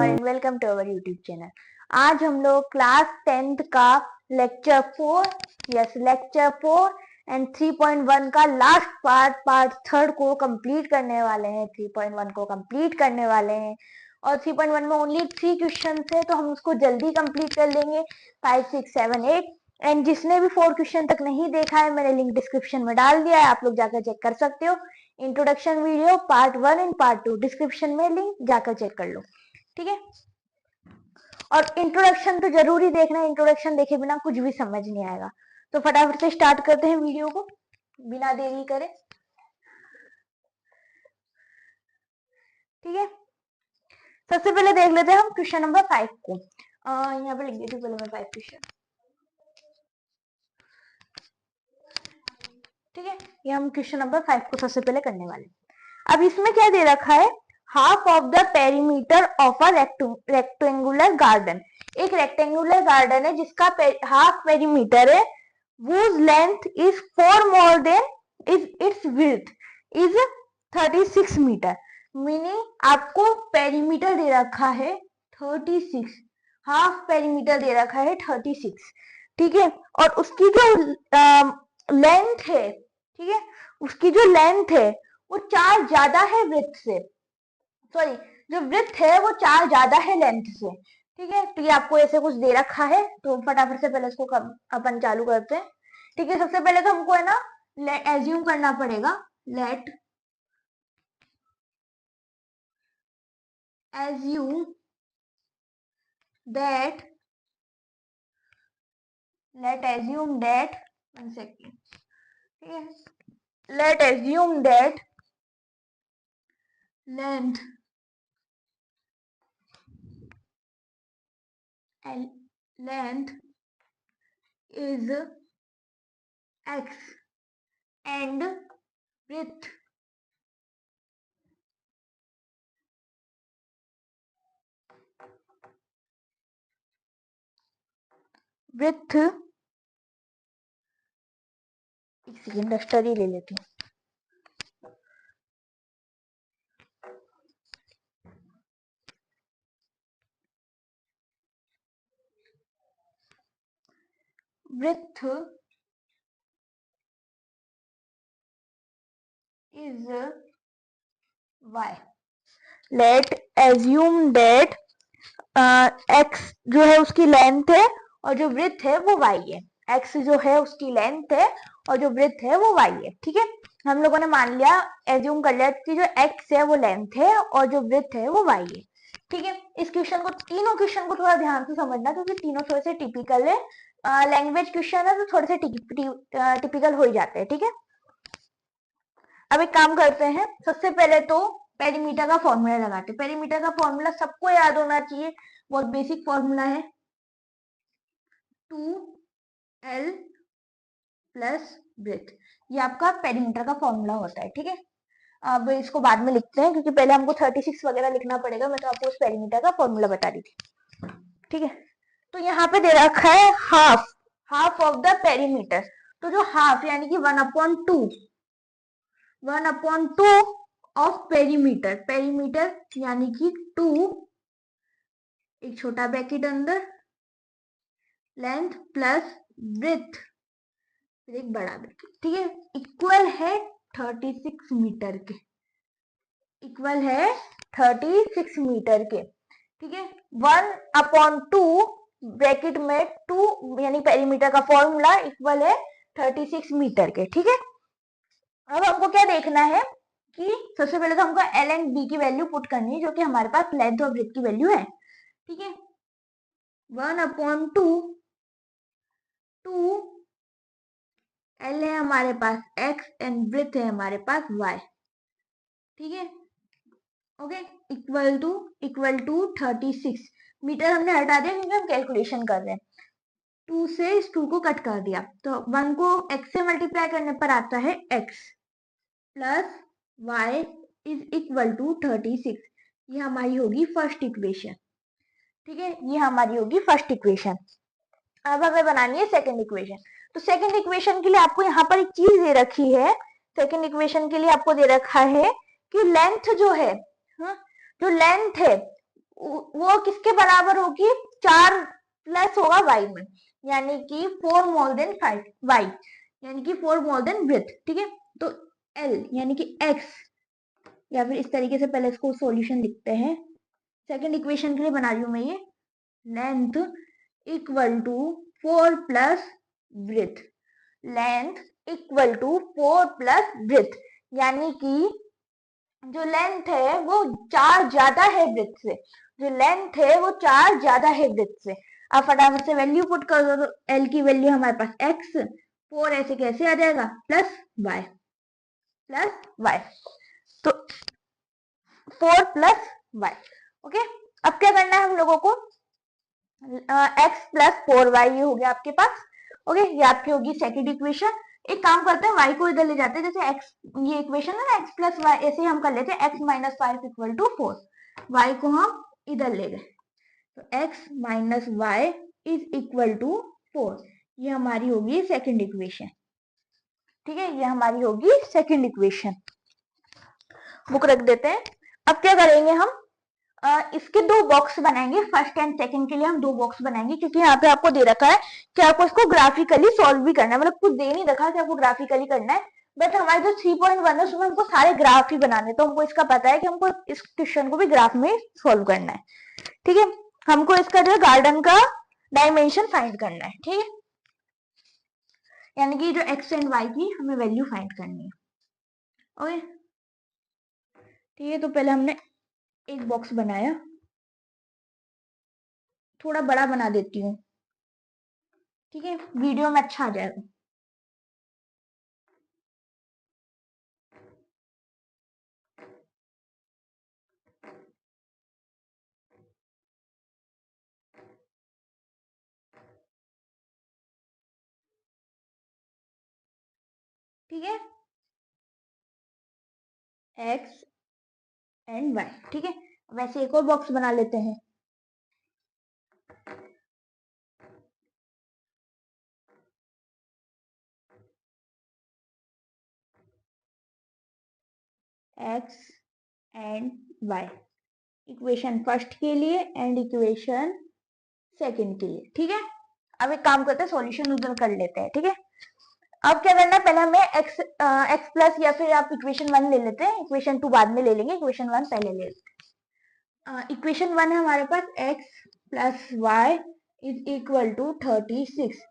And welcome to our YouTube channel. आज हम लोग क्लास 10th का लेक्चर 4 एंड 3.1 का लास्ट पार्ट थर्ड को कंप्लीट करने वाले हैं। 3.1 को कंप्लीट करने वाले हैं और 3.1 में ओनली 3 क्वेश्चन है तो हम उसको जल्दी कंप्लीट कर लेंगे। 5, 6, 7, 8 एंड जिसने भी 4 क्वेश्चन तक नहीं देखा है मैंने लिंक डिस्क्रिप्शन में डाल दिया है, आप लोग जाकर चेक कर सकते हो। Introduction video part 1 and part 2 description में लिंक जाकर चेक कर लो, ठीक है। और इंट्रोडक्शन तो जरूरी देखना है, इंट्रोडक्शन देखे बिना कुछ भी समझ नहीं आएगा। तो फटाफट से स्टार्ट करते हैं वीडियो को बिना देरी करे, ठीक है। सबसे पहले देख लेते हैं हम क्वेश्चन नंबर 5 को। यहाँ पे लिख देती हूँ पहले मैं 5 क्वेश्चन, ठीक है। ये हम क्वेश्चन नंबर 5 को सबसे पहले करने वाले। अब इसमें क्या दे रखा है, half of the perimeter of a rectangular garden. एक रेक्टेंगुलर गार्डन है जिसका हाफ पेरीमीटर है, whose length is 4 more than its width is 36 metre. Meaning आपको पेरीमीटर दे रखा है 36, हाफ पेरीमीटर दे रखा है 36, ठीक है। और उसकी जो लेंथ है, ठीक है, उसकी जो लेंथ है वो 4 ज्यादा है विड्थ से, सॉरी जो विड्थ है वो 4 ज्यादा है लेंथ से, ठीक है। तो ये आपको ऐसे कुछ दे रखा है तो फटाफट से पहले इसको अपन चालू करते हैं, ठीक है। सबसे पहले तो हमको है ना एज्यूम करना पड़ेगा, late assume that one second, ठीक है। Late assume that length is x and width एक सेकेंड डस्टर ही ले लेती हूँ। width is y। Late assume date x जो है उसकी लेंथ है और जो विड्थ है वो y है। x जो है उसकी लेंथ है और जो विड्थ है वो y है, ठीक है। हम लोगों ने मान लिया, एज्यूम कर लिया कि जो x है वो लेंथ है और जो विड्थ है वो y है, ठीक है। इस क्वेश्चन को, तीनों क्वेश्चन को थोड़ा ध्यान से समझना क्योंकि तीनों थोड़े से टिपिकल है, लैंग्वेज क्वेश्चन है तो थोड़े से टिपिकल हो ही जाते हैं, ठीक है। अब एक काम करते हैं, सबसे पहले तो पेरीमीटर का फॉर्मूला लगाते हैं। पेरीमीटर का फॉर्मूला सबको याद होना चाहिए, बहुत बेसिक फॉर्मूला है, 2l प्लस ब्रेथ। ये आपका पेरीमीटर का फॉर्मूला होता है, ठीक है। अब इसको बाद में लिखते हैं क्योंकि पहले हमको 36 वगैरह लिखना पड़ेगा। मैं तो आपको उस पेरीमीटर का फॉर्मूला बता रही थी, ठीक है। तो यहाँ पे दे रखा है हाफ ऑफ द पेरीमीटर। तो जो हाफ यानी कि 1/2 ऑफ पेरीमीटर, पेरीमीटर यानी कि 2, एक छोटा ब्रैकेट अंदर, लेंथ प्लस ब्रेथ, एक बड़ा ब्रैकेट, ठीक है, इक्वल है 36 मीटर के, इक्वल है 36 मीटर के, ठीक है। 1/2 ब्रैकेट में 2 यानी पेरीमीटर का फॉर्मूला इक्वल है 36 मीटर के, ठीक है। अब हमको क्या देखना है कि सबसे पहले तो हमको एल एंड बी की वैल्यू पुट करनी है जो कि हमारे पास लेंथ और ब्रेथ की वैल्यू है, ठीक है। 1/2 एल है हमारे पास x एंड ब्रेथ है हमारे पास y, ठीक है, ओके। इक्वल टू 36 मीटर हमने हटा दिया क्योंकि हम कैलकुलेशन कर रहे हैं। 2 से इस 2 को कट कर दिया तो 1 को x से मल्टीप्लाई करने पर आता है x plus y is equal to 36। ये हमारी होगी फर्स्ट इक्वेशन, ठीक है, ये हमारी होगी फर्स्ट इक्वेशन। अब हमें बनानी है सेकंड इक्वेशन। तो सेकंड इक्वेशन के लिए आपको यहाँ पर एक चीज दे रखी है, सेकंड इक्वेशन के लिए आपको दे रखा है कि लेंथ जो है, जो लेंथ है वो किसके बराबर होगी, 4 प्लस होगा वाई में, यानी कि 4 मोर देन 5 वाई, यानी कि 4 मोर देन ब्रेथ। ठीक है, तो एल यानी कि एक्स, या फिर इस तरीके से पहले इसको सॉल्यूशन लिखते हैं, सेकंड इक्वेशन के लिए बना रही हूं मैं ये, length equal to 4 plus breadth, length equal to 4 plus breadth, यानी कि जो लेंथ है वो 4 ज्यादा है ब्रेथ से, जो लेंथ है वो 4 ज्यादा है ब्रेथ से। अब फटाफट से वैल्यू पुट कर दो, तो एल की वैल्यू हमारे पास एक्स, 4 ऐसे कैसे आ जाएगा, प्लस वाई, प्लस वाई, तो 4 प्लस वाई। ओके, अब क्या करना है हम लोगों को, एक्स प्लस 4 वाई ये हो गया आपके पास। ओके, ये आपकी होगी सेकंड इक्वेशन। एक काम करते हैं, y को इधर ले जाते हैं, जैसे x ये इक्वेशन है ना, x प्लस वाई, ऐसे हम कर लेते हैं x minus 5 equal to 4, y को हम इधर ले गए, तो x minus y is equal to 4, ये हमारी होगी सेकंड इक्वेशन। ठीक है, ये हमारी होगी सेकंड इक्वेशन। बुक रख देते हैं। अब क्या करेंगे हम, इसके 2 बॉक्स बनाएंगे, फर्स्ट एंड सेकंड के लिए हम 2 बॉक्स बनाएंगे, क्योंकि यहाँ पे आपको दे रखा है कि आपको इसको ग्राफिकली सॉल्व भी करना है, मतलब कुछ दे नहीं रखा कि आपको ग्राफिकली करना है, बट हमारे जो 3.1 है उसमें हमको सारे ग्राफ ही बनाने, तो हमको इसका पता है कि हमको इस क्वेश्चन को भी ग्राफ में सॉल्व करना है। ठीक है, हमको इसका जो गार्डन का डायमेंशन फाइंड करना है। ठीक है, यानी कि जो एक्स एंड वाई की हमें वैल्यू फाइंड करनी है। ओके, ठीक है, तो पहले हमने एक बॉक्स बनाया, थोड़ा बड़ा बना देती हूँ, ठीक है, वीडियो में अच्छा आ जाएगा। ठीक है, एक्स एंड वाई। ठीक है, वैसे एक और बॉक्स बना लेते हैं, x and y, equation first के लिए एंड इक्वेशन सेकंड के लिए। ठीक है, अब एक काम करते हैं, सॉल्यूशन उधर कर लेते हैं। ठीक है, अब क्या करना है, पहले हमें एक्स प्लस, या फिर आप इक्वेशन 1 ले लेते हैं, इक्वेशन 2 बाद में ले लेंगे, इक्वेशन 1 पहले ले लेते हैं। इक्वेशन 1 है हमारे पास, X plus Y is equal to 36,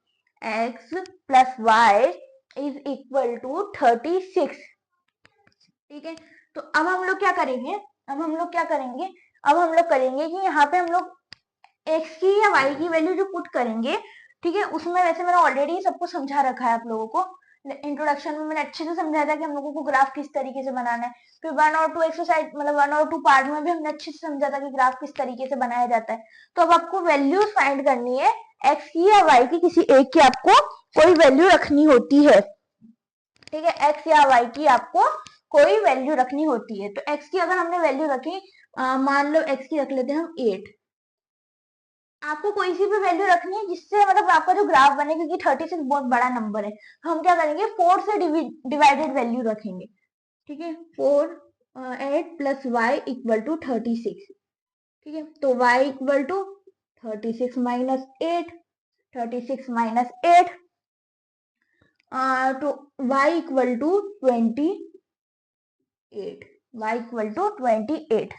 X plus Y is equal to 36। ठीक है, तो अब हम लोग क्या करेंगे, अब हम लोग करेंगे कि यहाँ पे हम लोग एक्स की या वाई की वैल्यू जो पुट करेंगे, ठीक है, उसमें वैसे मैंने ऑलरेडी सबको समझा रखा है आप लोगों को, इंट्रोडक्शन में मैंने अच्छे से समझाया था कि हम लोगों को ग्राफ किस तरीके से बनाना है, फिर 1 और 2 एक्सरसाइज, मतलब 1 और 2 पार्ट में भी हमने अच्छे से समझा था कि ग्राफ किस तरीके से बनाया जाता है। तो अब आपको वैल्यूज फाइंड करनी है, एक्स की या वाई की, किसी एक की आपको कोई वैल्यू रखनी होती है। ठीक है, एक्स या वाई की आपको कोई वैल्यू रखनी होती है, तो एक्स की अगर हमने वैल्यू रखी, मान लो एक्स की रख लेते हैं हम 8, आपको कोई सी भी वैल्यू रखनी है जिससे मतलब आपका जो ग्राफ बने, क्योंकि 36 बहुत बड़ा नंबर है, हम क्या करेंगे 4 से डिवाइडेड वैल्यू रखेंगे। ठीक है, 4 8 प्लस वाई इक्वल टू 36। ठीक है, तो Y equal to 36 minus 8, 36 minus 8, तो Y equal to 28, y equal to 28,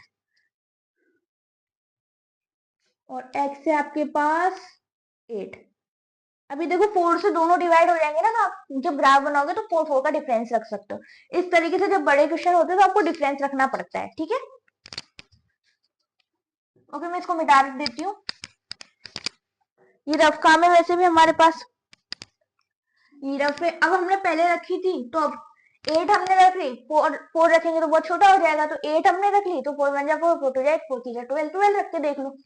और x है आपके पास 8। अभी देखो 4 से दोनों डिवाइड हो जाएंगे ना, तो आप जब ग्राफ बनाओगे तो 4 4 का डिफरेंस रख सकते हो। इस तरीके से जब बड़े क्वेश्चन होते हैं तो आपको डिफरेंस रखना पड़ता है। ठीक है, ओके, मैं इसको मिटा देती हूँ, ये रफ काम है वैसे भी हमारे पास, ये रफ है। अब हमने पहले रखी थी, तो अब 8 हमने रख ली, 4 रखेंगे तो बहुत छोटा हो जाएगा, तो 8 हमने रख ली, तो 4 1 जा 4, 4 2 जा 4 3 जा 12, 12 रख के देख लो,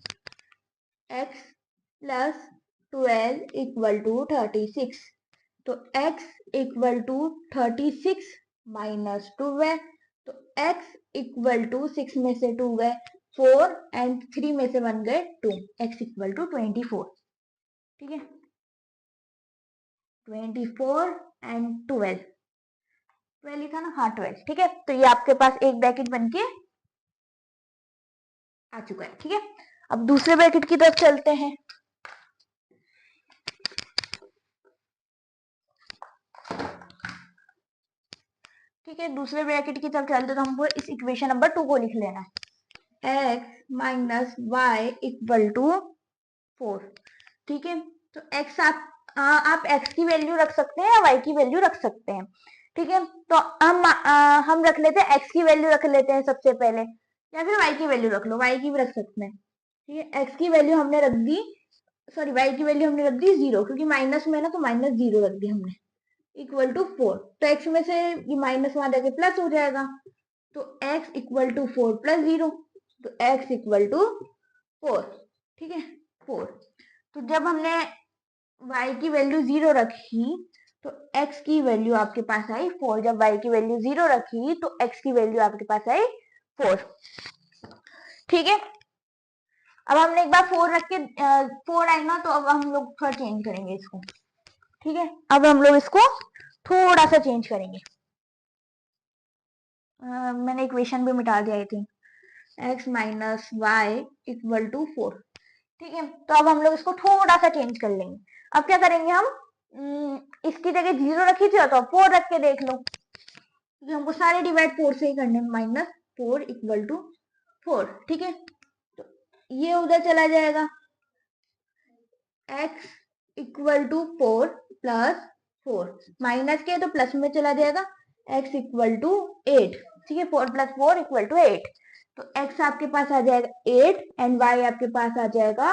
x प्लस 12 इक्वल टू 36, तो x इक्वल टू 36 माइनस 12, तो x इक्वल टू 6 में से 2 गए 4 एंड 3 में से 1 गए 2, x इक्वल टू 24। ठीक है, 24 एंड 12, 12 लिखा ना, हाँ 12। ठीक है, तो ये आपके पास एक ब्रैकेट बन के आ चुका है। ठीक है, अब दूसरे ब्रैकेट की तरफ चलते हैं। ठीक है, दूसरे ब्रैकेट की तरफ चलते तो हमको इस इक्वेशन नंबर 2 को लिख लेना है, x minus Y equal to 4। ठीक है, तो x आप x की वैल्यू रख सकते हैं या y की वैल्यू रख सकते हैं। ठीक है, तो हम रख लेते हैं x की वैल्यू रख लेते हैं सबसे पहले, या फिर y की वैल्यू रख लो, y की भी रख सकते हैं। ठीक है, x की वैल्यू हमने रख दी, सॉरी y की वैल्यू हमने रख दी 0, क्योंकि माइनस में ना, तो माइनस 0 रख दी हमने, इक्वल टू 4। तो x में से ये माइनस वहां जाके प्लस हो जाएगा, तो x इक्वल टू 4 प्लस 0, तो x इक्वल टू 4। ठीक है, 4। तो जब हमने y की वैल्यू 0 रखी तो x की वैल्यू आपके पास आई 4। जब y की वैल्यू 0 रखी तो x की वैल्यू आपके पास आई 4। ठीक है, अब हमने एक बार 4 रख के 4 आई ना, तो अब हम लोग थोड़ा चेंज करेंगे इसको। ठीक है, अब हम लोग इसको थोड़ा सा चेंज करेंगे। मैंने इक्वेशन भी मिटा दिया I think, x minus Y equal to 4। ठीक है, तो अब हम लोग इसको थोड़ा सा चेंज कर लेंगे। अब क्या करेंगे हम, इसकी जगह 0 रखी थी तो 4 रख के देख लो, क्योंकि हमको सारे डिवाइड 4 से ही करने, माइनस 4 इक्वल टू 4। ठीक है, तो ये उधर चला जाएगा, x equal to 4 plus 4, minus के तो प्लस में चला जाएगा, x इक्वल टू 8। ठीक है, 4 प्लस 4 इक्वल टू 8, तो x आपके पास आ जाएगा 8 एंड y आपके पास आ जाएगा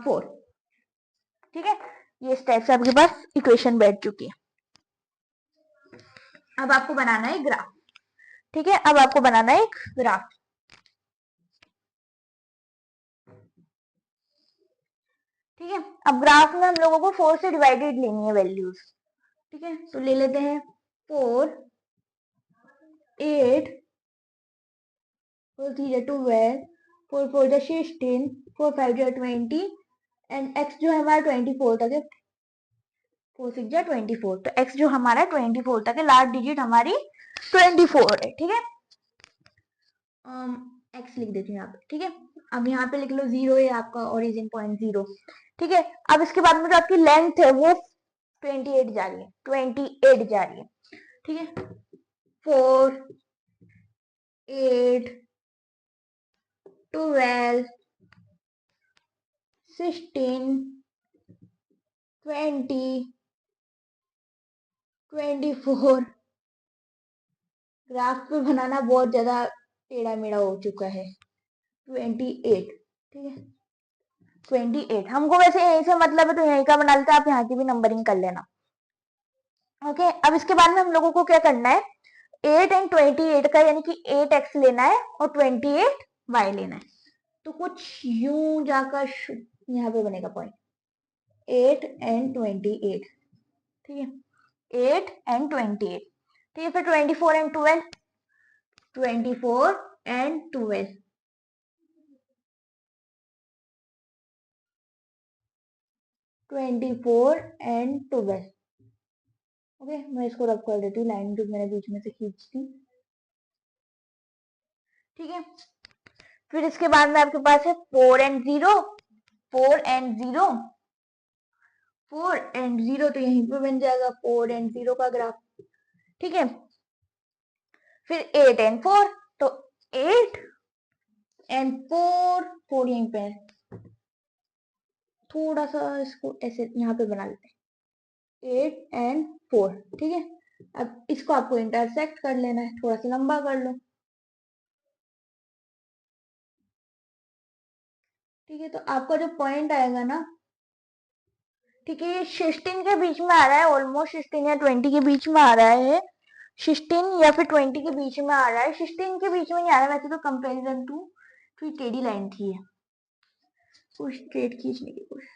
4। ठीक है, ये इस टाइप से आपके पास इक्वेशन बैठ चुकी है। अब आपको बनाना है ग्राफ। ठीक है, अब आपको बनाना है एक ग्राफ। ठीक है, अब ग्राफ में हम लोगों को 4 से डिवाइडेड लेनी है वैल्यूज। ठीक है, तो ले लेते हैं 4, 8, 4 3 जा 12, 4 4 जा 16, 4 5 जा 20 एंड x जो है हमारा 24 तक है, 4 6 जा 24, तो x जो हमारा 24 तक है, लास्ट डिजिट हमारी 24 है। ठीक है, x लिख देती हूँ यहाँ पे। ठीक है, अब यहाँ पे लिख लो 0 है आपका ओरिजिन पॉइंट 0। ठीक है, अब इसके बाद में जो आपकी लेंथ है वो 28 जा रही है, 28 जा रही है। ठीक है, 4 8 12 16 20 24। ग्राफ पे बनाना बहुत ज्यादा टेढ़ा मेढ़ा हो चुका है। 28। ठीक है, 28 हमको वैसे यहीं से मतलब है, तो यहीं का बना लेते हैं, आप यहाँ की भी नंबरिंग कर लेना। ओके, अब इसके बाद में हम लोगों को क्या करना है, 8 एंड 28 का, यानी कि 8x लेना है और 28y लेना है। तो कुछ यूं जाकर यहाँ पे बनेगा पॉइंट 8 एंड 28। ठीक है, 8 एंड 28। ठीक है, फिर 24 एंड 12, 24 एंड 12, 24 एंड 12। ओके, मैं इसको रब कर देती हूँ, लाइन जो मैंने बीच में से खींच दी। ठीक है, फिर इसके बाद में आपके पास है 4 एंड 0, 4 एंड 0, 4 एंड 0, तो यहीं पे बन जाएगा 4 एंड 0 का ग्राफ। ठीक है, फिर 8 एंड 4, तो 8 एंड 4, 4 यहीं पे है, थोड़ा सा इसको ऐसे यहाँ पे बना लेते हैं, 8 एंड 4। ठीक है, अब इसको आपको इंटरसेक्ट कर लेना है, थोड़ा सा लंबा कर लो। ठीक है, तो आपका जो पॉइंट आएगा ना, ठीक है, ये 16 के बीच में आ रहा है, ऑलमोस्ट 16 या 20 के बीच में आ रहा है, 16 या फिर 20 के बीच में आ रहा है, 16 के बीच में नहीं आ रहा है वैसे तो, कंपेरिजन टू थोड़ी टेढ़ी लाइन थी है, कुछ स्ट्रेट खींचने की कोशिश।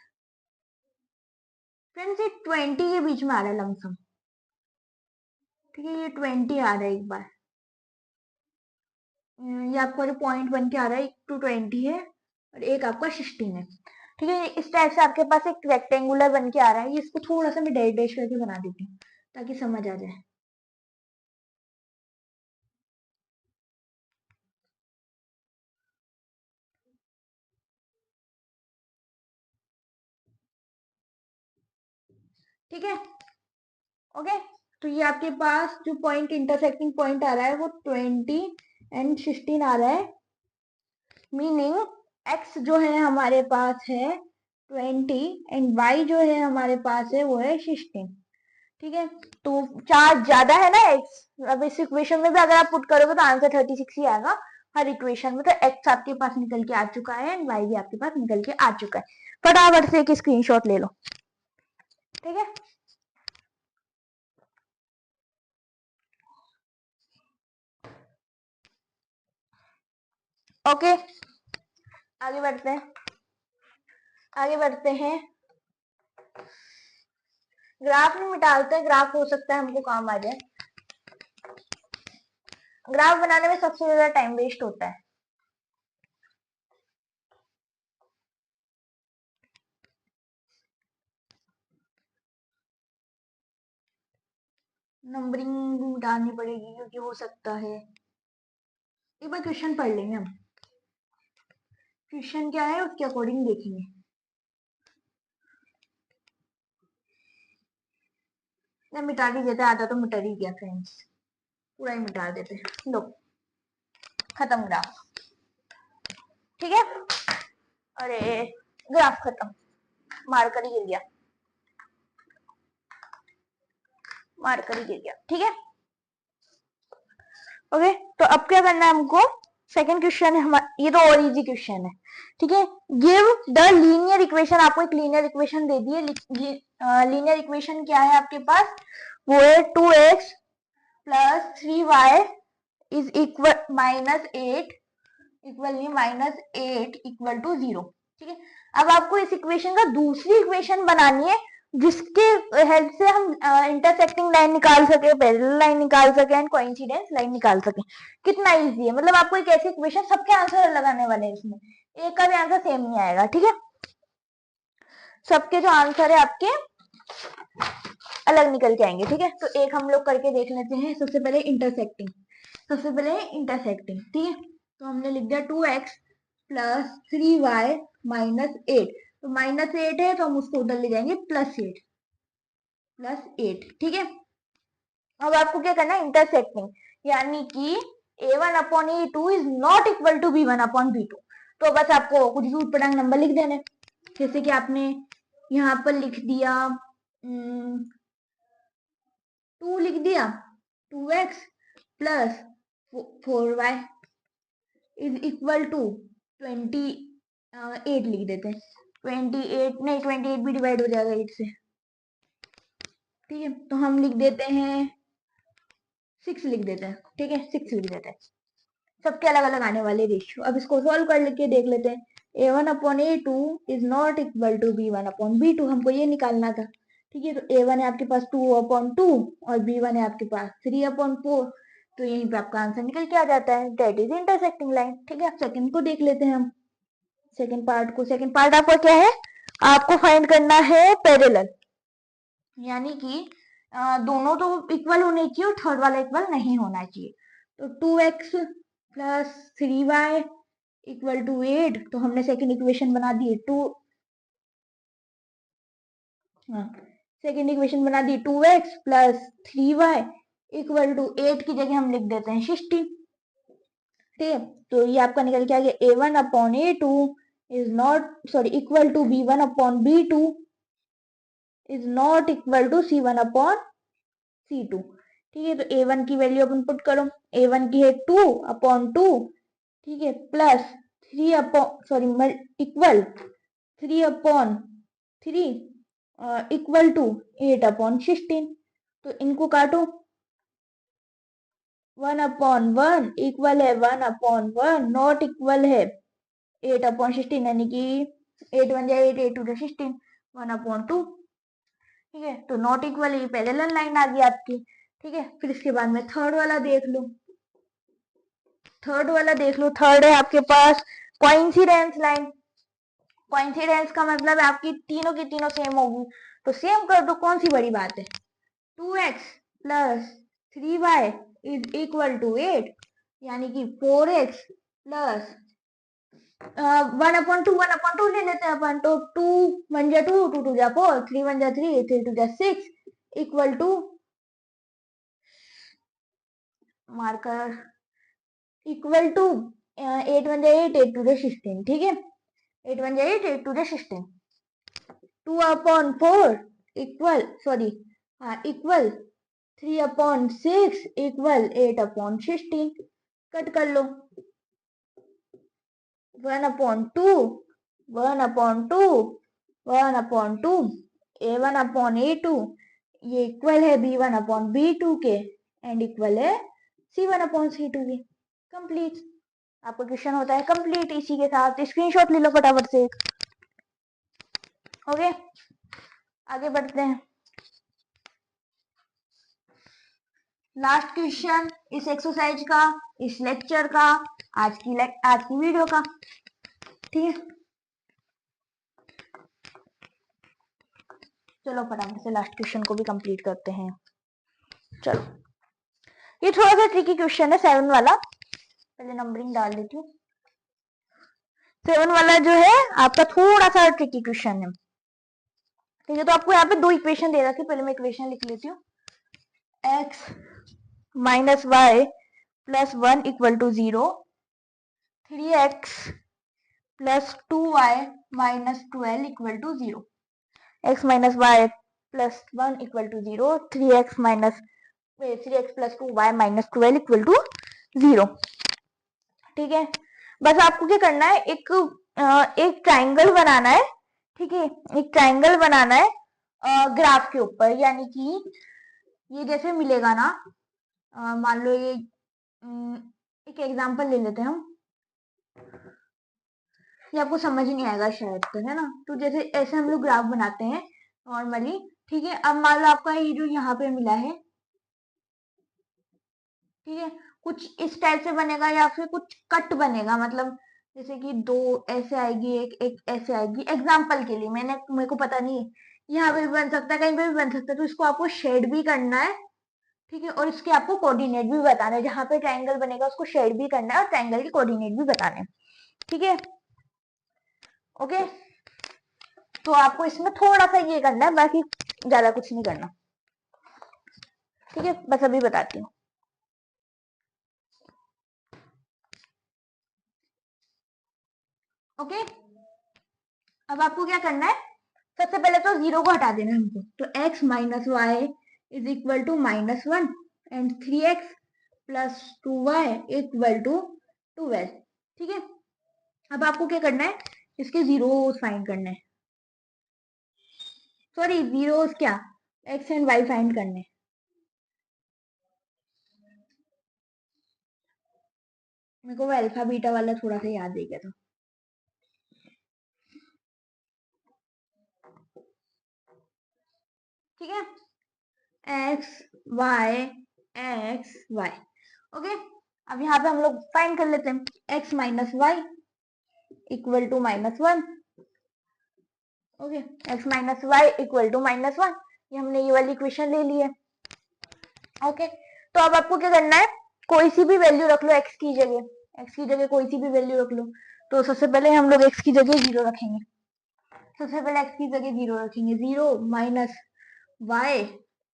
फ्रेंड्स ये 20 के बीच में आ रहा है लमसम। ठीक है, ये 20 आ रहा है एक बार, ये आपका जो पॉइंट बन के आ रहा है, एक टू 20 है और एक आपका 16 है। ठीक है, इस टाइप से आपके पास एक रेक्टेंगुलर बन के आ रहा है, इसको थोड़ा सा मैं डैश डैश करके बना देती हूँ ताकि समझ आ जाए। ठीक है, ओके। तो ये आपके पास जो पॉइंट इंटरसेक्टिंग पॉइंट आ रहा है वो 20 एंड 16 आ रहा है, मीनिंग x जो है हमारे पास है 20 एंड y जो है हमारे पास है वो है 16। ठीक है, तो चार्ज ज्यादा है ना x। अब इस इक्वेशन में भी अगर आप पुट करोगे तो आंसर 36 ही आएगा हर इक्वेशन में। तो x आपके पास निकल के आ चुका है एंड y भी आपके पास निकल के आ चुका है। फटाफट से एक स्क्रीनशॉट ले लो, ठीक है। ओके, आगे बढ़ते हैं, आगे बढ़ते हैं। ग्राफ में मिटाते हैं, ग्राफ हो सकता है हमको काम आ जाए। ग्राफ बनाने में सबसे ज्यादा टाइम वेस्ट होता है। नंबरिंग भी मिटानी पड़ेगी क्योंकि हो सकता है। एक बार क्वेश्चन पढ़ लेंगे हम, क्वेश्चन क्या है उसके अकॉर्डिंग देखेंगे। मिटा ही देते, आधा तो मिटा ही गया फ्रेंड्स, पूरा ही मिटा देते। लो, खत्म ग्राफ, ठीक है। अरे ग्राफ खत्म, मार्कर ही गिर गया, मार्कर ही गिर गया, ठीक है। ओके, तो अब क्या करना है हमको। सेकंड क्वेश्चन है हमारा, ये तो और इजी क्वेश्चन है, ठीक है। गिव द लीनियर इक्वेशन, आपको एक लीनियर इक्वेशन दे दी है। लीनियर इक्वेशन क्या है आपके पास, वो है 2x plus 3y is equal -8 equal नहीं -8 इक्वल टू 0, ठीक है। अब आपको इस इक्वेशन का दूसरी इक्वेशन बनानी है जिसके हेल्प से हम इंटरसेक्टिंग लाइन निकाल सके, पैरेलल लाइन निकाल सके एंड कोइंसिडेंस लाइन निकाल सके। कितना इजी है, मतलब आपको एक ऐसी इक्वेशन, सबके आंसर लगाने वाले हैं इसमें, एक का भी आंसर सेम नहीं आएगा, ठीक है। सबके जो आंसर है आपके अलग निकल के आएंगे, ठीक है। तो एक हम लोग करके देख लेते हैं। सबसे पहले इंटरसेक्टिंग, सबसे पहले इंटरसेक्टिंग, ठीक है। तो हमने लिख दिया 2x प्लस 3y माइनस 8। तो -8 है तो हम उसको उधर ले जाएंगे +8, +8, ठीक है। अब आपको क्या करना है, इंटरसेक्टिंग, यानी कि a1/a2 is not equal to b1/b2। तो बस आपको कुछ भी ऊटपटांग नंबर लिख देने, जैसे कि आपने यहाँ पर लिख दिया 2 लिख दिया, 2x plus 4y is equal to 28 लिख देते हैं। 28 नहीं, 28 भी डिवाइड हो जाएगा 8 से, ठीक है। तो हम लिख देते हैं 6 लिख देते हैं, ठीक है, 6 लिख देते हैं। सबके अलग अलग आने वाले रेशियो। अब इसको सॉल्व कर लेके देख लेते हैं। a1/a2 is not equal to b1/b2, हमको ये निकालना था, ठीक है। तो a1 है आपके पास 2/2 और b1 है आपके पास 3/4। तो यहीं पे आपका आंसर निकल के आ जाता है, दैट इज इंटरसेक्टिंग लाइन, ठीक है। अब सेकंड को देख लेते हैं हम, सेकंड पार्ट को। सेकंड पार्ट आपका क्या है, आपको फाइंड करना है पैरेलल, यानी कि दोनों तो इक्वल होने चाहिए और थर्ड वाला इक्वल नहीं होना चाहिए। तो 2x plus 3y equal to 8। तो हमने सेकंड इक्वेशन बना दी सेकंड इक्वेशन बना दी 2x plus 3y equal to 8 की जगह हम लिख देते हैं 16, ठीक है। तो ये आपका निकल के आ गया a1/a2 is not equal to b1/b2 is not equal to c1/c2, ठीक है। तो a1 की वैल्यू अपन पुट करो, a1 की है 2/2, ठीक है, प्लस 3/3 इक्वल टू 8/16। तो इनको काटो, 1/1 इक्वल है 1/1, नॉट इक्वल है 8/16, यानी कि 8 1 जा 8, 8 2 जा 16, 1/2, ठीक है। तो नॉट इक्वल, ये पैरेलल लाइन आ गई आपकी, ठीक है। फिर इसके बाद में थर्ड वाला देख लो, थर्ड वाला देख लो। थर्ड है आपके पास कोइंसिडेंस लाइन। कोइंसिडेंस का मतलब है आपकी तीनों की तीनों सेम होगी, तो सेम कर दो, कौन सी बड़ी बात है। 2x plus 3y is equal to 8, यानी कि 4x plus one upon to ले लेते हैं अपन, तो टू वन जा टू, टू टू जा फोर, थ्री वन जा थ्री, थ्री टू जा six, equal to marker equal to eight one जा एट, एट टू जा सिक्सटीन, ठीक है, एट वन जा एट, एट टू जा sixteen, two upon four equal sorry हाँ equal three upon six equal eight upon sixteen, cut कर लो, one upon two, one upon two, one upon two, A one upon A two, ये equal है B one upon B two के, and equal है C one upon C two के। Complete, आपका question होता है कंप्लीट। इसी के साथ स्क्रीनशॉट ले लो फटाफट से। ओके, आगे बढ़ते हैं। लास्ट क्वेश्चन इस एक्सरसाइज का, इस लेक्चर का, आज की वीडियो का, ठीक है। चलो फटाफट से लास्ट क्वेश्चन को भी कंप्लीट करते हैं। चलो, ये थोड़ा सा ट्रिकी क्वेश्चन है, 7 वाला। पहले नंबरिंग डाल देती हूँ। 7 वाला जो है आपका थोड़ा सा ट्रिकी क्वेश्चन है, ठीक है। तो आपको यहाँ पे दो इक्वेशन दे रखी, पहले मैं इक्वेशन लिख लेती हूँ। x minus y plus one equal to 0, 3x plus 2y minus 12 equal to 0, x minus y plus one equal to 0, 3x plus 2y minus 12 equal to 0, ठीक है। बस आपको क्या करना है, एक ट्राइंगल बनाना है, ठीक है, एक ट्राइंगल बनाना है ग्राफ के ऊपर, यानी कि ये जैसे मिलेगा ना, मान लो ये एक एग्जांपल ले लेते हैं हम, ये आपको समझ नहीं आएगा शायद, तो है ना। तो जैसे ऐसे हम लोग ग्राफ बनाते हैं नॉर्मली, ठीक है। अब मान लो आपका ये जो यहाँ पे मिला है, ठीक है, कुछ इस टाइप से बनेगा या फिर कुछ कट बनेगा, मतलब जैसे कि दो ऐसे आएगी, एक ऐसे आएगी, एग्जाम्पल के लिए मेरे को पता नहीं है, यहाँ पे भी बन सकता है, कहीं पे भी बन सकता है। तो इसको आपको शेड भी करना है, ठीक है, और इसके आपको कोऑर्डिनेट भी बताना है, जहां पे ट्रायंगल बनेगा उसको शेड भी करना है और ट्रायंगल के कोऑर्डिनेट भी बताने हैं, ठीक है। ओके, तो आपको इसमें थोड़ा सा ये करना है, बाकी ज्यादा कुछ नहीं करना, ठीक है। बस अभी बताती हूँ। ओके, अब आपको क्या करना है, सबसे पहले तो 0 को हटा देना है हमको, तो x minus y is equal to minus one, and 3x plus 2y equal to 12, ठीक है। अब आपको क्या करना है, इसके जीरोस फाइंड करने हैं, सॉरी जीरोस क्या, x एंड y फाइंड करने हैं। मेरे को वो अल्फा बीटा वाला थोड़ा सा याद है, क्या था, ठीक है, x y, x y. Okay, अब यहाँ पे हम लोग फाइंड कर लेते हैं, x minus Y equal to minus one, okay, x minus Y equal to minus one, ये हमने ये वाली इक्वेशन ले ली है। ओके, तो अब आपको क्या करना है, कोई सी भी वैल्यू रख लो एक्स की जगह, एक्स की जगह कोई सी भी वैल्यू रख लो। तो सबसे पहले हम लोग एक्स की जगह 0 रखेंगे, सबसे पहले एक्स की जगह 0 रखेंगे, 0 minus Y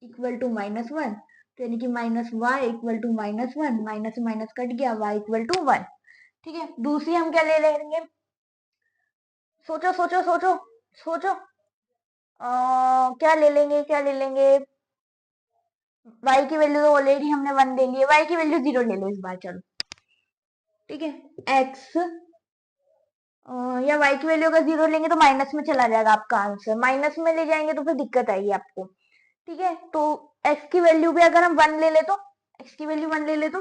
equal to minus one, तो यानी कि minus Y equal to minus one, minus से माइनस कट गया, वाई इक्वल टू वन, ठीक है। दूसरी हम क्या ले लेंगे, सोचो सोचो सोचो सोचो, क्या ले लेंगे, क्या ले लेंगे, y की वैल्यू तो ऑलरेडी हमने 1 ले ली है, y की वैल्यू 0 ले लो इस बार, चलो, ठीक है। x या y की वैल्यू अगर 0 लेंगे तो माइनस में चला जाएगा आपका आंसर, माइनस में ले जाएंगे तो फिर दिक्कत आएगी आपको, ठीक है। तो x की वैल्यू भी अगर हम 1 ले ले तो, x की वैल्यू 1 ले ले तो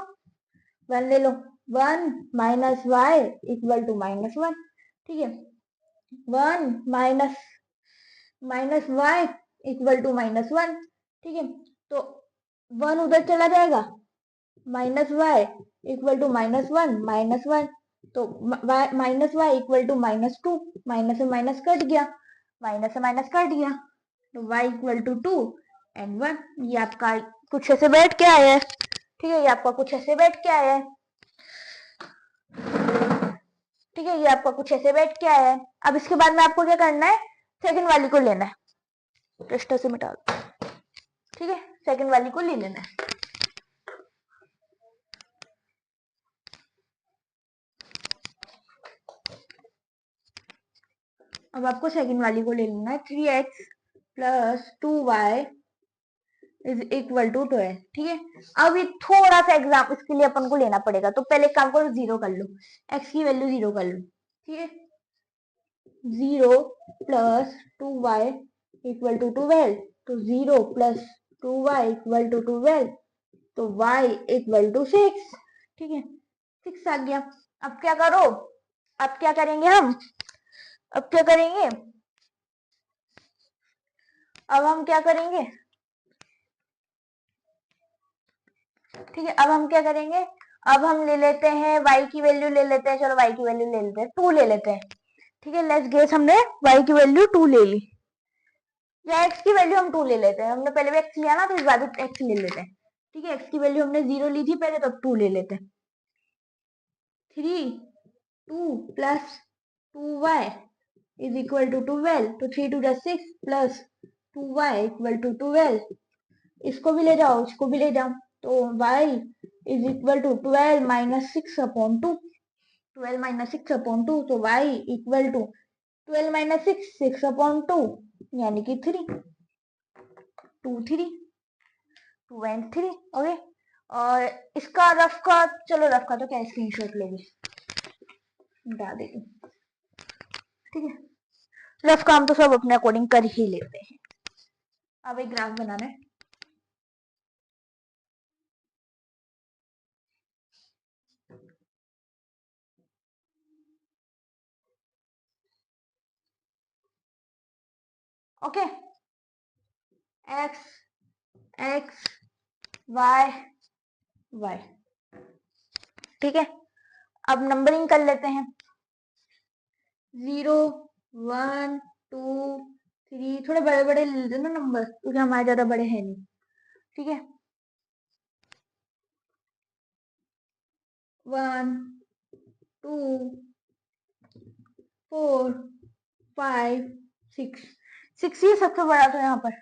1 ले लो, 1 minus Y equal to minus one, ठीक है, 1 minus minus Y equal to minus one, ठीक है। तो 1 उधर चला जाएगा, minus Y equal to minus one, minus one, तो minus Y equal to minus two, minus से माइनस कट गया, माइनस से माइनस कट गया, तो Y equal to two and one. ये आपका कुछ ऐसे बैठ के आया है, ठीक है, ये आपका कुछ ऐसे बैठ के आया है, ठीक है, ये आपका कुछ ऐसे बैठ के आया है। अब इसके बाद में आपको क्या करना है, सेकंड वाली को लेना है, टेस्टर से मिटा दो। ठीक है, सेकंड वाली को ले लेना है। अब आपको सेकंड वाली को ले लेना है, 3x plus 2y is equal to 12। ठीक है, अब ये थोड़ा सा एग्जाम इसके लिए अपन को लेना पड़ेगा, तो पहले काम करो, जीरो कर लो, x की वैल्यू जीरो कर लो। ठीक है, 0 प्लस 2y इक्वल टू 12, तो 0 प्लस 2y इक्वल टू 12, तो y इक्वल टू 6। ठीक है, 6 आ गया। अब क्या करो, अब क्या करेंगे हम, अब क्या करेंगे, अब हम क्या करेंगे, ठीक है, अब हम क्या करेंगे, अब हम ले लेते हैं y की वैल्यू ले लेते हैं, चलो y की वैल्यू ले लेते हैं, 2 ले लेते हैं। ठीक है, लेट्स गेस, हमने y की वैल्यू 2 ले ली, या x की वैल्यू हम 2 ले लेते हैं, हमने पहले भी x लिया ना, तो इस बार भी x ले लेते हैं। ठीक है, x की वैल्यू हमने 0 ली थी पहले, तो 2 ले लेते हैं। 3 2 plus 2y is equal to 12, तो 3 2 6 प्लस 2y इक्वल टू 12, इसको भी ले जाओ, इसको भी ले जाओ, तो y is equal to 12 minus 6 upon 2, 12 minus 6 upon 2, तो y equal to 12 minus 6 6 upon 2, यानी कि 3 2 3 2 एंड 3। ओके, और इसका रफ का, चलो रफ का तो क्या स्क्रीनशॉट लेगी, मिटा देगी। ठीक है, रफ काम तो सब अपने अकॉर्डिंग कर ही लेते हैं। अब एक ग्राफ बनाना है, okay, x x y y। ठीक है, अब नंबरिंग कर लेते हैं, 0 1 2 3, थोड़े बड़े बड़े ले लेते ना नंबर, क्योंकि हमारे ज्यादा बड़े हैं नहीं। ठीक है, 1 2 4 5 6, 6 ही सबसे बड़ा, तो यहाँ पर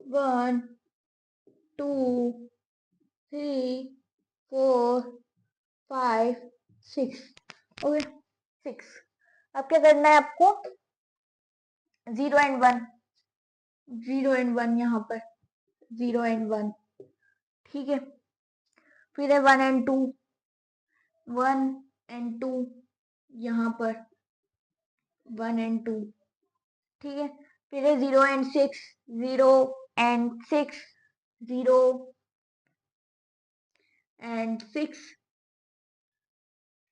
1 2 3 4 5 6। ओके, 6। अब क्या करना है आपको, 0 एंड 1, 0 एंड 1 यहाँ पर, 0 एंड 1। ठीक है, फिर है 1 एंड 2, 1 एंड 2 यहाँ पर, 1 एंड 2। ठीक है, फिर है 0 एंड 6, 0 एंड 6, 0 एंड 6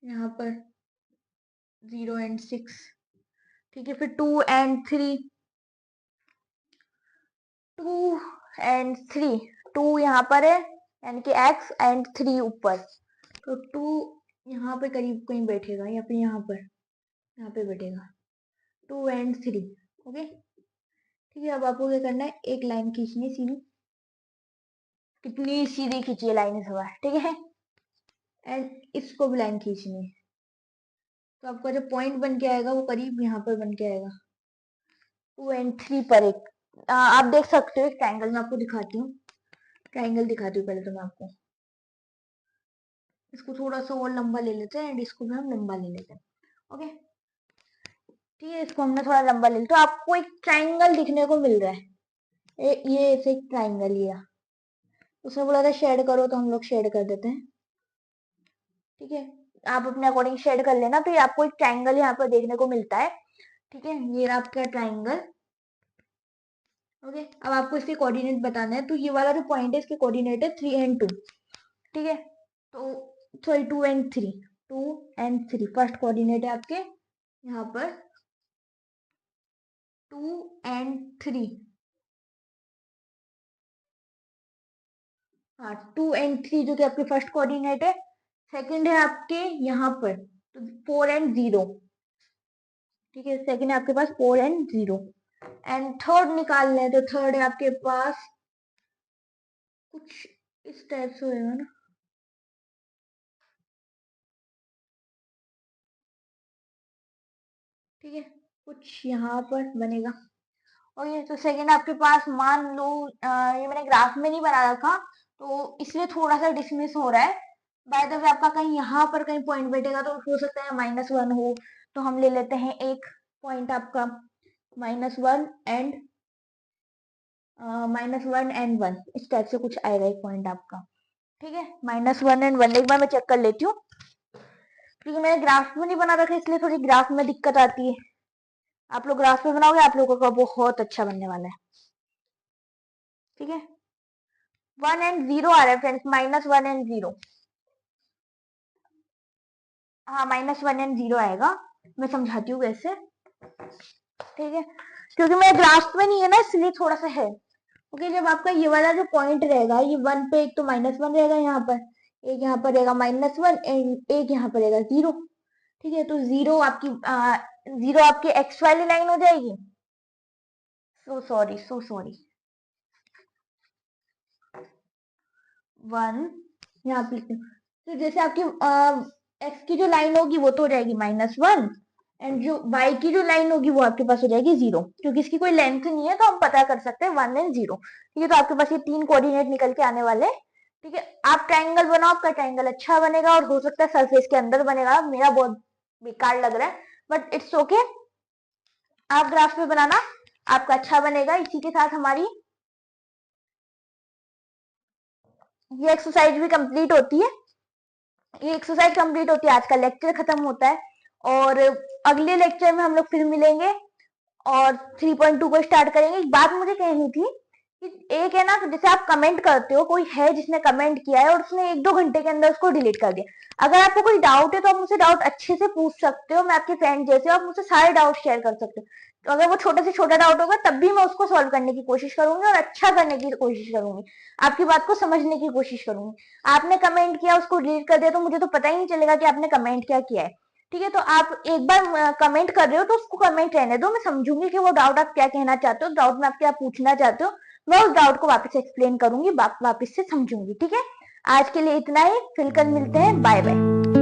यहाँ पर, 0 एंड 6। ठीक है, फिर 2 एंड 3, 2 एंड 3, 2 यहाँ पर है, यानी कि x एंड 3 ऊपर, तो 2 यहाँ पे करीब कहीं बैठेगा, या फिर यहाँ पर, यहाँ पे बैठेगा, 2 एंड 3। ओके, ठीक है, अब आपको क्या करना है, एक लाइन खींचनी है सीधी, कितनी सीधी खींचिए लाइन इस बार। ठीक है, एंड इसको भी लाइन खींचनी है, तो आपका जो पॉइंट बन के आएगा वो करीब यहाँ पर बन के आएगा, 2 एंड 3 पर एक, आप देख सकते हो एक ट्रायंगल, मैं आपको दिखाती हूँ, ट्रायंगल दिखाती हूँ पहले तो मैं आपको, इसको थोड़ा सा और लंबा ले लेते हैं, एंड इसको भी हम लंबा ले लेते हैं। ओके, ठीक है, इसको हमने थोड़ा लंबा ले लिया, तो आपको एक ट्रायंगल दिखने को मिल रहा है, ये ऐसे एक ट्रायंगल लिया, उसने बोला था शेड करो, तो हम लोग शेड कर देते हैं। ठीक है, आप अपने अकॉर्डिंग शेड कर लेना, तो ये आपको एक ट्रायंगल यहाँ पर देखने को मिलता है। ठीक है, ये रहा आपका ट्रायंगल। ओके, अब आपको इसके कोऑर्डिनेट बताना है, तो ये वाला जो पॉइंट है इसके कोऑर्डिनेट है 3 एंड 2। ठीक है, तो sorry 2 and 3, 2 and 3 first coordinate है आपके यहाँ पर, 2 एंड 3। हाँ, 2 एंड 3 जो कि आपके फर्स्ट कोऑर्डिनेट है, सेकंड है आपके यहाँ पर, तो 4 एंड 0। ठीक है, सेकंड है आपके पास 4 एंड 0, एंड थर्ड निकालना है, तो थर्ड है आपके पास कुछ इस टाइप से होएगा ना, ठीक है, कुछ यहाँ पर बनेगा। और ये तो सेकंड आपके पास मान लो ये मैंने ग्राफ में नहीं बना रखा तो इसलिए थोड़ा सा डिसमिस हो रहा है। बाय द वे आपका कहीं यहाँ पर कहीं पॉइंट बैठेगा तो हो सकता है -1 हो, तो हम ले लेते हैं एक पॉइंट आपका -1 एंड -1 इस टाइप से कुछ आएगा एक पॉइंट आपका। ठीक है, -1 एंड 1 एक बार मैं चेक कर लेती हूँ क्योंकि मैंने ग्राफ में नहीं बना रखा इसलिए थोड़ी ग्राफ में दिक्कत आती है। आप लोग ग्राफ में बनाओगे आप लोगों का बहुत अच्छा बनने वाला है। ठीक है, 1 एंड 0 आ रहा है फ्रेंड्स, -1 एंड 0। हाँ, -1 एंड 0 आएगा। मैं समझाती हूँ कैसे। ठीक है, क्योंकि मेरे ग्राफ में नहीं है ना इसलिए थोड़ा सा है। ओके, जब आपका ये वाला जो पॉइंट रहेगा ये 1 पे, एक तो -1 रहेगा यहाँ पर, एक यहाँ पर रहेगा -1 एंड एक यहाँ पर रहेगा 0। ठीक है, तो 0 आपकी 0 आपकी एक्स वाली लाइन हो जाएगी। So sorry, so sorry. 1 यहाँ पे लिखती हूँ। तो जैसे आपकी एक्स की जो लाइन होगी वो तो हो जाएगी -1 एंड जो वाई की जो लाइन होगी वो आपके पास हो जाएगी 0, क्योंकि इसकी कोई लेंथ नहीं है तो हम पता कर सकते हैं 1 एंड 0। ठीक है, तो आपके पास ये 3 कोऑर्डिनेट निकल के आने वाले। ठीक है, आप ट्राइंगल बनाओ, आपका ट्राइंगल अच्छा बनेगा और हो सकता है सरफेस के अंदर बनेगा। मेरा बहुत बेकार लग रहा है बट इट्स ओके। आप ग्राफ में बनाना, आपका अच्छा बनेगा। इसी के साथ हमारी ये एक्सरसाइज भी कंप्लीट होती है। ये एक्सरसाइज कंप्लीट होती है, आज का लेक्चर खत्म होता है और अगले लेक्चर में हम लोग फिर मिलेंगे और 3.2 को स्टार्ट करेंगे। एक बात मुझे कहनी थी कि एक है ना, जैसे आप कमेंट करते हो, कोई है जिसने कमेंट किया है और उसने 1-2 घंटे के अंदर उसको डिलीट कर दिया। अगर आपको कोई डाउट है तो आप मुझसे डाउट अच्छे से पूछ सकते हो, मैं आपके फ्रेंड जैसे हो, आप मुझसे सारे डाउट शेयर कर सकते हो। तो अगर वो छोटे से छोटा डाउट होगा तब भी मैं उसको सॉल्व करने की कोशिश करूंगी और अच्छा करने की कोशिश करूंगी, आपकी बात को समझने की कोशिश करूंगी। आपने कमेंट किया उसको डिलीट कर दिया तो मुझे तो पता ही नहीं चलेगा कि आपने कमेंट क्या किया है। ठीक है, तो आप एक बार कमेंट कर रहे हो तो उसको कमेंट रहने दो, मैं समझूंगी कि वो डाउट आप क्या कहना चाहते हो, डाउट में आप क्या पूछना चाहते हो। मैं उस डाउट को वापस एक्सप्लेन करूंगी, वापस से समझूंगी। ठीक है, आज के लिए इतना ही, फिर कल मिलते हैं। Bye bye.